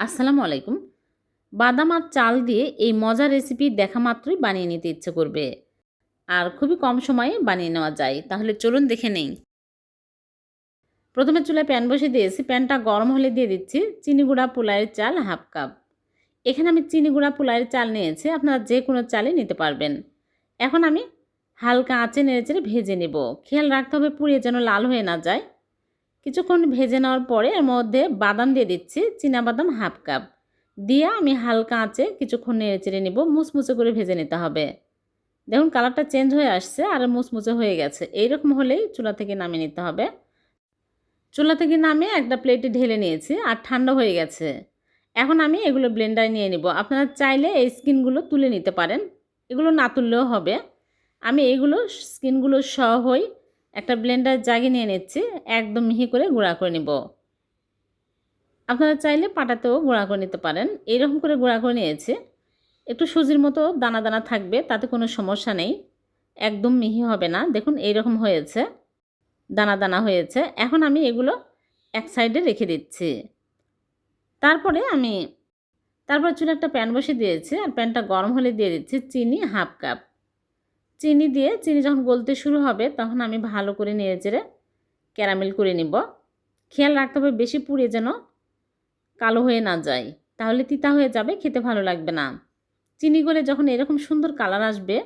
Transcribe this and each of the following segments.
আসসালামু আলাইকুম। বাদাম আর চাল দিয়ে এই মজার রেসিপি দেখা মাত্রই বানিয়ে নিতে ইচ্ছে করবে। আর খুবই কম সময়ে বানিয়ে নেওয়া যায়। তাহলে চলুন দেখে নেই। প্রথমে চুলায় প্যান বসিয়ে দিয়েছি। প্যানটা গরম হলে দিয়ে দিচ্ছি চিনি গুঁড়া পোলাওয়ের চাল 1/2 কাপ। এখানে আমি চিনি গুঁড়া পোলাওয়ের চাল নিয়েছি। আপনারা যে কোনো চালই নিতে পারবেন। এখন আমি হালকা আঁচে নেড়েচেড়ে ভেজে নেব। খেয়াল রাখতে হবে পুড়িয়ে যেন লাল হয়ে না যায়। কিছুক্ষণ ভেজে নেওয়ার পরে এর মধ্যে বাদাম দিয়ে দিচ্ছি। চীনাবাদাম 1/2 কাপ দিয়ে আমি হালকা আঁচে কিছুক্ষণ নেড়েচেড়ে নেব। মুচমুচে করে ভেজে নিতে হবে। দেখুন কালারটা চেঞ্জ হয়ে আসছে আর মুচমুচে হয়ে গেছে। এইরকম হলেই চুলা থেকে নামিয়ে নিতে হবে। চুলা থেকে নামিয়ে একটা প্লেটে ঢেলে নিয়েছি আর ঠান্ডা হয়ে গেছে। এখন আমি এগুলো ব্লেন্ডারে নিয়ে নিব। আপনারা চাইলে এই স্কিনগুলো তুলে নিতে পারেন। এগুলো না তুললেও হবে। আমি এইগুলো স্কিনগুলো সহই একটা ব্লেন্ডার জাগে নিয়ে নিচ্ছি। একদম মিহি করে গুঁড়া করে নিব। আপনারা চাইলে পাটাতেও গুঁড়া করে নিতে পারেন। এইরকম করে গুঁড়া করে নিয়েছি। একটু সুজির মতো দানা দানা থাকবে, তাতে কোনো সমস্যা নেই। একদম মিহি হবে না। দেখুন এইরকম হয়েছে, দানা দানা হয়েছে। এখন আমি এগুলো এক সাইডে রেখে দিচ্ছি। তারপরে চুলে একটা প্যান বসিয়ে দিয়েছি আর প্যানটা গরম হলে দিয়ে দিচ্ছি চিনি 1/2 কাপ। চিনি যখন গলতে শুরু হবে তখন আমি ভালো করে নেড়েচেড়ে ক্যারামেল করে নিব। খেয়াল রাখতে হবে বেশি পুড়ে যেন কালো হয়ে না যায়, তাহলে তিতা হয়ে যাবে, খেতে ভালো লাগবে না। চিনি গলে যখন এরকম সুন্দর কালার আসবে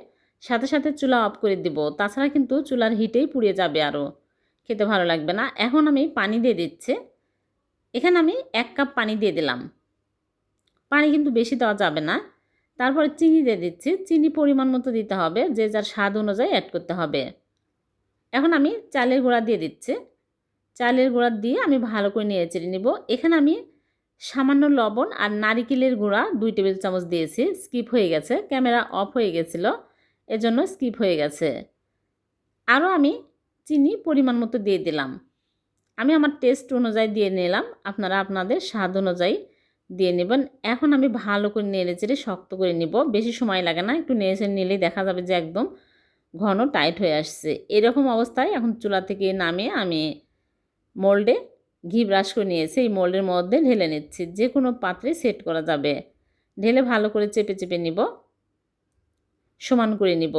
সাথে সাথে চুলা অফ করে দিব, তাছাড়া কিন্তু চুলার হিটেই পুড়ে যাবে, আরও খেতে ভালো লাগবে না। এখন আমি পানি দিয়ে দিচ্ছি। এখানে আমি 1 কাপ পানি দিয়ে দিলাম। পানি কিন্তু বেশি দেওয়া যাবে না। তারপরে চিনি দিয়ে দিচ্ছি। চিনি পরিমাণ মতো দিতে হবে, যে যার স্বাদ অনুযায়ী অ্যাড করতে হবে। এখন আমি চালের গুঁড়া দিয়ে দিচ্ছি। চালের গুঁড়া দিয়ে আমি ভালো করে নেড়েচেড়ে নেব। এখানে আমি সামান্য লবণ আর নারিকেলের গুঁড়া 2 টেবিল চামচ দিয়েছি। স্কিপ হয়ে গেছে, ক্যামেরা অফ হয়ে গেছিলো, এজন্য স্কিপ হয়ে গেছে। আরও আমি চিনি পরিমাণ মতো দিয়ে দিলাম। আমি আমার টেস্ট অনুযায়ী দিয়ে নিলাম, আপনারা আপনাদের স্বাদ অনুযায়ী দিয়ে নেবেন। এখন আমি ভালো করে নেড়েচেড়ে শক্ত করে নিব। বেশি সময় লাগে না, একটু নেড়েচেড়ে নিলেই দেখা যাবে যে একদম ঘন টাইট হয়ে আসছে। এরকম অবস্থায় এখন চুলা থেকে নামিয়ে আমি মোল্ডে ঘি ব্রাশ করে নিয়েছি। এই মোল্ডের মধ্যে ঢেলে নিচ্ছি। যে কোনো পাত্রে সেট করা যাবে। ঢেলে ভালো করে চেপে চেপে নিব, সমান করে নিব।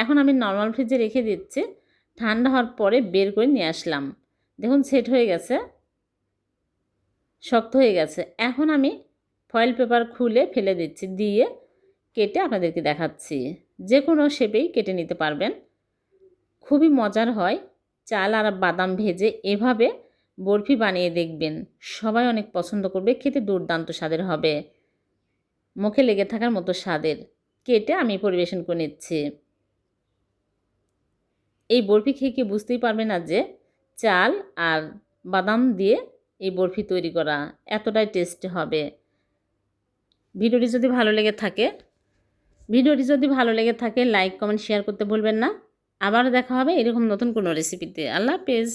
এখন আমি নর্মাল ফ্রিজে রেখে দিচ্ছি। ঠান্ডা হওয়ার পরে বের করে নিয়ে আসলাম। দেখুন সেট হয়ে গেছে, শক্ত হয়ে গেছে। এখন আমি ফয়েল পেপার খুলে ফেলে দিচ্ছি, দিয়ে কেটে আপনাদেরকে দেখাচ্ছি। যে কোনো শেপেই কেটে নিতে পারবেন। খুবই মজার হয়। চাল আর বাদাম ভেজে এভাবে বরফি বানিয়ে দেখবেন, সবাই অনেক পছন্দ করবে। খেতে দুর্দান্ত স্বাদের হবে, মুখে লেগে থাকার মতো স্বাদের। কেটে আমি পরিবেশন করে নিচ্ছি। এই বরফি খেয়ে কি বুঝতেই পারবে না যে চাল আর বাদাম দিয়ে এই বরফি তৈরি করা, এতটাই টেস্টি হবে। ভিডিওটি যদি ভালো লেগে থাকে লাইক কমেন্ট শেয়ার করতে ভুলবেন না। আবার দেখা হবে এরকম নতুন কোনো রেসিপিতে। আল্লাহ হাফেজ।